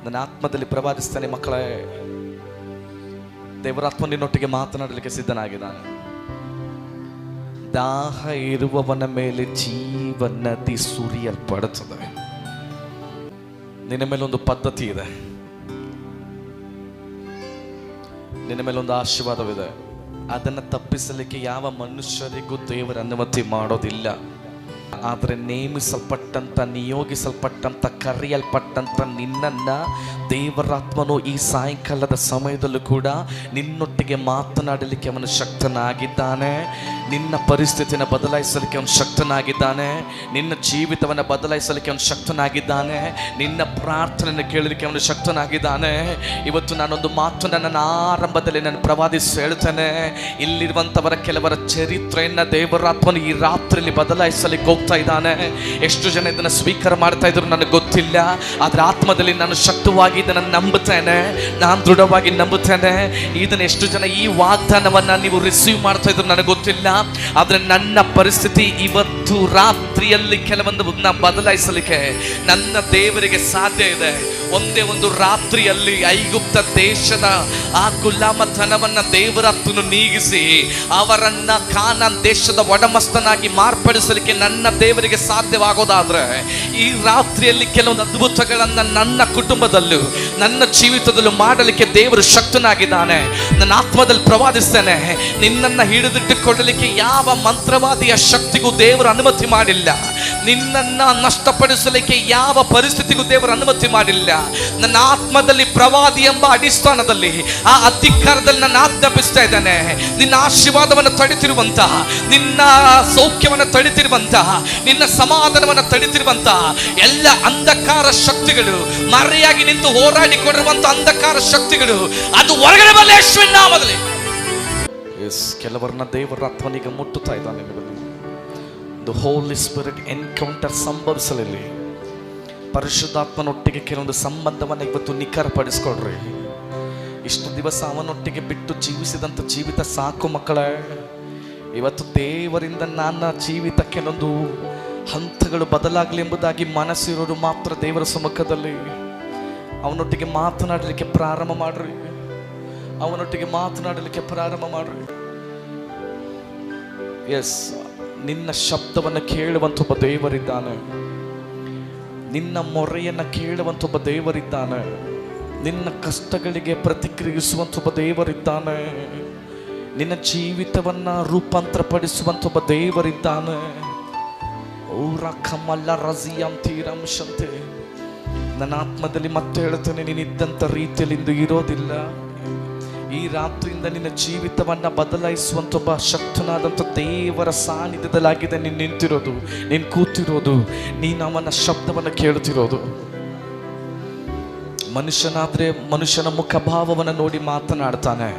ನನ್ನ ಆತ್ಮದಲ್ಲಿ ಪ್ರವಾದಿಸ್ತಾನೆ. ಮಕ್ಕಳೇ, ದೇವರಾತ್ಮ ನಿನ್ನೊಟ್ಟಿಗೆ ಮಾತನಾಡಲಿಕ್ಕೆ ಸಿದ್ಧನಾಗಿದ್ದಾನೆ. ದಾಹ ಇರುವವನ ಮೇಲೆ ಜೀವ ನದಿ ಸುರಿಯಲ್ಪಡುತ್ತದೆ. ನಿನ್ನ ಮೇಲೆ ಒಂದು ಪದ್ಧತಿ ಇದೆ, ನಿನ್ನ ಮೇಲೆ ಒಂದು ಆಶೀರ್ವಾದವಿದೆ. ಅದನ್ನು ತಪ್ಪಿಸಲಿಕ್ಕೆ ಯಾವ ಮನುಷ್ಯರಿಗೂ ದೇವರ ಅನುಮತಿ ಮಾಡೋದಿಲ್ಲ. ಆದರೆ ನೇಮಿಸಲ್ಪಟ್ಟಂತ, ನಿಯೋಗಿಸಲ್ಪಟ್ಟಂತ, ಕರೆಯಲ್ಪಟ್ಟಂತ ನಿನ್ನನ್ನು ದೇವರಾತ್ಮನು ಈ ಸಾಯಂಕಾಲದ ಸಮಯದಲ್ಲೂ ಕೂಡ ನಿನ್ನೊಟ್ಟಿಗೆ ಮಾತನಾಡಲಿಕ್ಕೆ ಅವನು ಶಕ್ತನಾಗಿದ್ದಾನೆ. ನಿನ್ನ ಪರಿಸ್ಥಿತಿಯನ್ನು ಬದಲಾಯಿಸಲಿಕ್ಕೆ ಅವನು ಶಕ್ತನಾಗಿದ್ದಾನೆ. ನಿನ್ನ ಜೀವಿತವನ್ನು ಬದಲಾಯಿಸಲಿಕ್ಕೆ ಅವನು ಶಕ್ತನಾಗಿದ್ದಾನೆ. ನಿನ್ನ ಪ್ರಾರ್ಥನೆಯನ್ನು ಕೇಳಲಿಕ್ಕೆ ಅವನು ಶಕ್ತನಾಗಿದ್ದಾನೆ. ಇವತ್ತು ನಾನೊಂದು ಮಾತನ್ನು ನನ್ನ ಆರಂಭದಲ್ಲಿ ನಾನು ಪ್ರವಾದಿಸಿ ಹೇಳ್ತೇನೆ. ಇಲ್ಲಿರುವಂಥವರ ಕೆಲವರ ಚರಿತ್ರೆಯನ್ನು ದೇವರಾತ್ಮನು ಈ ರಾತ್ರಿಯಲ್ಲಿ ಬದಲಾಯಿಸಲಿಕ್ಕೆ ಹೋಗ್ತಾ ಇದ್ದಾನೆ. ಎಷ್ಟು ಜನ ಇದನ್ನು ಸ್ವೀಕಾರ ಮಾಡ್ತಾ ಇದ್ರು ನನಗೆ ಗೊತ್ತಿಲ್ಲ, ಆದರೆ ಆತ್ಮದಲ್ಲಿ ನಾನು ಶಕ್ತವಾಗಿ ಇದನ್ನು ನಂಬುತ್ತೇನೆ, ನಾನು ದೃಢವಾಗಿ ನಂಬುತ್ತೇನೆ. ಇದನ್ನು ಎಷ್ಟು ಜನ ಈ ವಾಗ್ದಾನವನ್ನು ನೀವು ರಿಸೀವ್ ಮಾಡ್ತಾ ಇದ್ರು ನನಗೆ ಗೊತ್ತಿಲ್ಲ, ಆದರೆ ನನ್ನ ಪರಿಸ್ಥಿತಿ ಇವತ್ತು ರಾತ್ರಿಯಲ್ಲಿ ಕೆಲವೊಂದು ಬದಲಾಯಿಸಲಿಕ್ಕೆ ನನ್ನ ದೇವರಿಗೆ ಸಾಧ್ಯ ಇದೆ. ಒಂದೇ ಒಂದು ರಾತ್ರಿಯಲ್ಲಿ ಐಗುಪ್ತ ದೇಶದ ಆ ಗುಲಾಮತನವನ್ನ ದೇವರಾತ್ಮನು ನೀಗಿಸಿ ಅವರನ್ನ ಕಾನಾನ್ ದೇಶದ ಒಡಮಸ್ತನಾಗಿ ಮಾರ್ಪಡಿಸಲಿಕ್ಕೆ ನನ್ನ ದೇವರಿಗೆ ಸಾಧ್ಯವಾಗೋದಾದ್ರೆ, ಈ ರಾತ್ರಿಯಲ್ಲಿ ಕೆಲವೊಂದು ಅದ್ಭುತಗಳನ್ನ ನನ್ನ ಕುಟುಂಬದಲ್ಲೂ ನನ್ನ ಜೀವಿತದಲ್ಲೂ ಮಾಡಲಿಕ್ಕೆ ದೇವರು ಶಕ್ತನಾಗಿದ್ದಾನೆ. ನನ್ನ ಆತ್ಮದಲ್ಲಿ ಪ್ರವಾದಿಸ್ತೇನೆ, ನಿನ್ನನ್ನು ಹಿಡಿದಿಟ್ಟುಕೊಳ್ಳಲಿಕ್ಕೆ ಯಾವ ಮಂತ್ರವಾದಿಯ ಶಕ್ತಿಗೂ ದೇವರು ಅನುಮತಿ ಮಾಡಿಲ್ಲ. ನಿನ್ನನ್ನು ನಷ್ಟಪಡಿಸಲಿಕ್ಕೆ ಯಾವ ಪರಿಸ್ಥಿತಿಗೂ ದೇವರು ಅನುಮತಿ ಮಾಡಿಲ್ಲ. ನನ್ನ ಆತ್ಮದಲ್ಲಿ ಪ್ರವಾದಿ ಎಂಬ ಅಡಿಸ್ಥಾನದಲ್ಲಿ ಆ ಅಧಿಕಾರದಲ್ಲಿ ನಾನು ಆಜ್ಞಾಪಿಸ್ತಾ ಇದ್ದೇನೆ. ನಿನ್ನ ಆಶೀರ್ವಾದವನ್ನು ತಡಿತಿರುವಂತಹ, ನಿನ್ನ ಸೌಖ್ಯವನ್ನು ತಡಿತಿರುವಂತಹ, ನಿನ್ನ ಸಮಾಧಾನವನ್ನು ತಡಿತಿರುವಂತಹ ಎಲ್ಲ ಅಂಧಕಾರ ಶಕ್ತಿಗಳು, ಮರೆಯಾಗಿ ನಿಂತು ಹೋರಾಡಿಕೊಂಡಿರುವಂತಹ ಅಂಧಕಾರ ಶಕ್ತಿಗಳು, ಅದು ಹೊರಗಡೆ ಬರಲಿ ಯೇಸುವಿನ ನಾಮದಲ್ಲಿ. ಕೆಲವರನ್ನ ದೇವರ ಆತ್ಮನಿಗೆ ಮುಟ್ಟುತ್ತಾ ಇದ್ದಾನೆ. ದ ಹೋಲಿ ಸ್ಪಿರಿಟ್ ಎನ್ಕೌಂಟರ್ ಸಂಭವಿಸಲಿಲ್ಲ. ಪರಿಶುದ್ಧಾತ್ಮನೊಟ್ಟಿಗೆ ಕೆಲವೊಂದು ಸಂಬಂಧವನ್ನು ಇವತ್ತು ನಿಖರಪಡಿಸ್ಕೊಡ್ರಿ. ಇಷ್ಟು ದಿವಸ ಅವನೊಟ್ಟಿಗೆ ಬಿಟ್ಟು ಜೀವಿಸಿದಂಥ ಜೀವಿತ ಸಾಕು ಮಕ್ಕಳೇ. ಇವತ್ತು ದೇವರಿಂದ ನನ್ನ ಜೀವಿತ ಕೆಲವೊಂದು ಹಂತಗಳು ಬದಲಾಗಲಿ ಎಂಬುದಾಗಿ ಮನಸ್ಸಿರೋರು ಮಾತ್ರ ದೇವರ ಸಮ್ಮುಖದಲ್ಲಿ ಅವನೊಟ್ಟಿಗೆ ಮಾತನಾಡಲಿಕ್ಕೆ ಪ್ರಾರಂಭ ಮಾಡ್ರಿ. ಅವನೊಟ್ಟಿಗೆ ಮಾತನಾಡಲಿಕ್ಕೆ ಪ್ರಾರಂಭ ಮಾಡ್ರಿ. ಎಸ್, ನಿನ್ನ ಶಬ್ದವನ್ನು ಕೇಳುವಂಥ ಒಬ್ಬ ದೇವರಿದ್ದಾನೆ. ನಿನ್ನ ಮೊರೆಯನ್ನು ಕೇಳುವಂಥ ಒಬ್ಬ ದೇವರಿದ್ದಾನೆ. ನಿನ್ನ ಕಷ್ಟಗಳಿಗೆ ಪ್ರತಿಕ್ರಿಯಿಸುವಂಥ ಒಬ್ಬ ದೇವರಿದ್ದಾನೆ. ನಿನ್ನ ಜೀವಿತವನ್ನು ರೂಪಾಂತರಪಡಿಸುವಂಥ ಒಬ್ಬ ದೇವರಿದ್ದಾನೆ. ನನ್ನ ಆತ್ಮದಲ್ಲಿ ಮತ್ತೆ ಹೇಳ್ತೇನೆ, ನೀನಿದ್ದಂಥ ರೀತಿಯಲ್ಲಿ ಇಂದು ಇರೋದಿಲ್ಲ. ಈ ರಾತ್ರಿಯಿಂದ ನಿನ್ನ ಜೀವಿತವನ್ನು ಬದಲಾಯಿಸುವಂಥ ಒಬ್ಬ ಶಕ್ತನಾದಂಥ ದೇವರ ಸಾನ್ನಿಧ್ಯದಲ್ಲಾಗಿದೆ ನೀನು ನಿಂತಿರೋದು, ನೀನು ಕೂತಿರೋದು, ನೀನು ಅವನ ಶಬ್ದವನ್ನು ಕೇಳ್ತಿರೋದು. ಮನುಷ್ಯನಾದರೆ ಮನುಷ್ಯನ ಮುಖಭಾವವನ್ನು ನೋಡಿ ಮಾತನಾಡ್ತಾನೆ,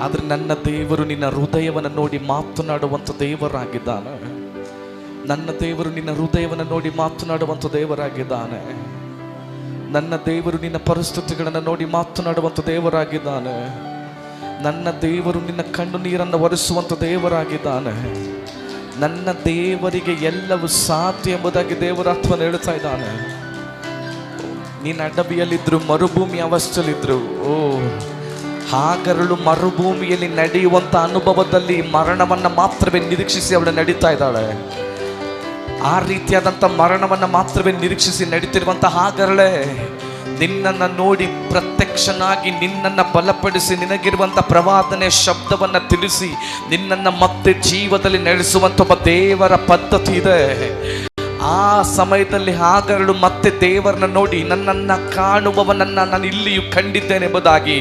ಆದರೆ ನನ್ನ ದೇವರು ನಿನ್ನ ಹೃದಯವನ್ನು ನೋಡಿ ಮಾತನಾಡುವಂಥ ದೇವರಾಗಿದ್ದಾನೆ. ನನ್ನ ದೇವರು ನಿನ್ನ ಹೃದಯವನ್ನು ನೋಡಿ ಮಾತನಾಡುವಂಥ ದೇವರಾಗಿದ್ದಾನೆ. ನನ್ನ ದೇವರು ನಿನ್ನ ಪರಿಸ್ಥಿತಿಗಳನ್ನು ನೋಡಿ ಮಾತನಾಡುವಂಥ ದೇವರಾಗಿದ್ದಾನೆ. ನನ್ನ ದೇವರು ನಿನ್ನ ಕಣ್ಣು ನೀರನ್ನು ಒರೆಸುವಂಥ ದೇವರಾಗಿದ್ದಾನೆ. ನನ್ನ ದೇವರಿಗೆ ಎಲ್ಲವೂ ಸಾಧ್ಯ ಎಂಬುದಾಗಿ ದೇವರಾತ್ಮನ ಹೇಳ್ತಾ ಇದ್ದಾನೆ. ನೀನು ಅಡವಿಯಲ್ಲಿದ್ರು, ಮರುಭೂಮಿ ಅವಸ್ಥೆಯಲ್ಲಿದ್ರು, ಹಾಗರಳು ಮರುಭೂಮಿಯಲ್ಲಿ ನಡೆಯುವಂಥ ಅನುಭವದಲ್ಲಿ ಮರಣವನ್ನು ಮಾತ್ರವೇ ನಿರೀಕ್ಷಿಸಿ ಅವಳು ನಡೀತಾ ಇದ್ದಾಳೆ. ಆ ರೀತಿಯಾದಂಥ ಮರಣವನ್ನು ಮಾತ್ರವೇ ನಿರೀಕ್ಷಿಸಿ ನಡೀತಿರುವಂಥ ಹಾಗರಳೆ ನಿನ್ನನ್ನು ನೋಡಿ ಪ್ರತ್ಯಕ್ಷನಾಗಿ ನಿನ್ನನ್ನು ಬಲಪಡಿಸಿ ನಿನಗಿರುವಂಥ ಪ್ರವಾದನೆ ಶಬ್ದವನ್ನು ತಿಳಿಸಿ ನಿನ್ನನ್ನು ಮತ್ತೆ ಜೀವದಲ್ಲಿ ನಡೆಸುವಂಥ ಒಬ್ಬ ದೇವರ ಪದ್ಧತಿ ಇದೆ. ಆ ಸಮಯದಲ್ಲಿ ಹಾಗರಳು ಮತ್ತೆ ದೇವರನ್ನ ನೋಡಿ, ನನ್ನನ್ನು ಕಾಣುವವನನ್ನು ನಾನು ಇಲ್ಲಿಯೂ ಕಂಡಿದ್ದೇನೆ ಎಂಬುದಾಗಿ,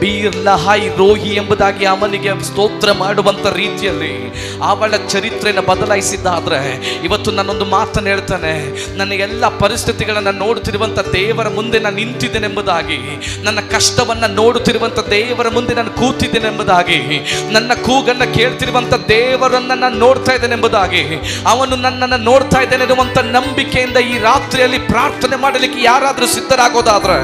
ಬೀರ್ ಲಹಾಯ್ ರೋಹಿ ಎಂಬುದಾಗಿ ಅವನಿಗೆ ಸ್ತೋತ್ರ ಮಾಡುವಂಥ ರೀತಿಯಲ್ಲಿ ಅವಳ ಚರಿತ್ರೆಯನ್ನು ಬದಲಾಯಿಸಿದ್ದಾದ್ರೆ, ಇವತ್ತು ನಾನೊಂದು ಮಾತನ್ನು ಹೇಳ್ತಾನೆ, ನನ್ನ ಎಲ್ಲ ಪರಿಸ್ಥಿತಿಗಳನ್ನು ನೋಡುತ್ತಿರುವಂಥ ದೇವರ ಮುಂದೆ ನಾನು ನಿಂತಿದ್ದೇನೆ ಎಂಬುದಾಗಿ, ನನ್ನ ಕಷ್ಟವನ್ನು ನೋಡುತ್ತಿರುವಂಥ ದೇವರ ಮುಂದೆ ನಾನು ಕೂತಿದ್ದೇನೆ ಎಂಬುದಾಗಿ, ನನ್ನ ಕೂಗನ್ನು ಕೇಳ್ತಿರುವಂಥ ದೇವರನ್ನು ನಾನು ನೋಡ್ತಾ ಇದ್ದೇನೆ ಎಂಬುದಾಗಿ, ಅವನು ನನ್ನನ್ನು ನೋಡ್ತಾ ಇದ್ದೇನೆ ಅನ್ನುವಂಥ ನಂಬಿಕೆಯಿಂದ ಈ ರಾತ್ರಿಯಲ್ಲಿ ಪ್ರಾರ್ಥನೆ ಮಾಡಲಿಕ್ಕೆ ಯಾರಾದರೂ ಸಿದ್ಧರಾಗೋದಾದ್ರೆ,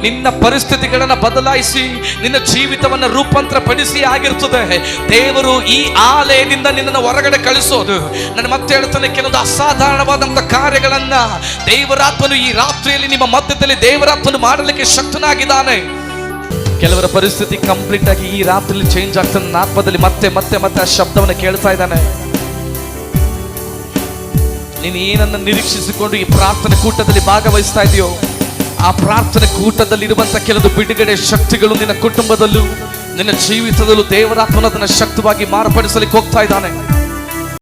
ನಿನ್ನ ಪರಿಸ್ಥಿತಿಗಳನ್ನು ಬದಲಾಯಿಸಿ ನಿನ್ನ ಜೀವಿತವನ್ನು ರೂಪಾಂತರ ಪಡಿಸಿ ಆಗಿರ್ತದೆ. ದೇವರು ಈ ಆಲಯದಿಂದ ನಿನ್ನನ್ನು ಹೊರಗಡೆ ಕಳಿಸೋದು. ನಾನು ಮತ್ತೆ ಹೇಳ್ತಾನೆ, ಕೆಲವೊಂದು ಅಸಾಧಾರಣವಾದಂಥ ಕಾರ್ಯಗಳನ್ನ ದೇವರಾತ್ಮನು ಈ ರಾತ್ರಿಯಲ್ಲಿ ನಿಮ್ಮ ಮಧ್ಯದಲ್ಲಿ ದೇವರಾತ್ಮನು ಮಾಡಲಿಕ್ಕೆ ಶಕ್ತನಾಗಿದ್ದಾನೆ. ಕೆಲವರ ಪರಿಸ್ಥಿತಿ ಕಂಪ್ಲೀಟ್ ಆಗಿ ಈ ರಾತ್ರಿಯಲ್ಲಿ ಚೇಂಜ್ ಆಗ್ತದೆ. ನನ್ನ ಆತ್ಮದಲ್ಲಿ ಮತ್ತೆ ಮತ್ತೆ ಮತ್ತೆ ಆ ಶಬ್ದವನ್ನು ಕೇಳ್ತಾ ಇದ್ದಾನೆ. ನೀನು ಏನನ್ನು ನಿರೀಕ್ಷಿಸಿಕೊಂಡು ಈ ಪ್ರಾರ್ಥನೆ ಕೂಟದಲ್ಲಿ ಭಾಗವಹಿಸ್ತಾ ಇದೆಯೋ, ಆ ಪ್ರಾರ್ಥನೆ ಕೂಟದಲ್ಲಿ ಇರುವಂತಹ ಕೆಲವು ಬಿಡುಗಡೆ ಶಕ್ತಿಗಳು ನಿನ್ನ ಕುಟುಂಬದಲ್ಲೂ ನಿನ್ನ ಜೀವಿತದಲ್ಲೂ ದೇವರಾತ್ಮನ ಅದನ್ನು ಶಕ್ತವಾಗಿ ಮಾರ್ಪಡಿಸಲಿಕ್ಕೆ ಹೋಗ್ತಾ ಇದ್ದಾನೆ.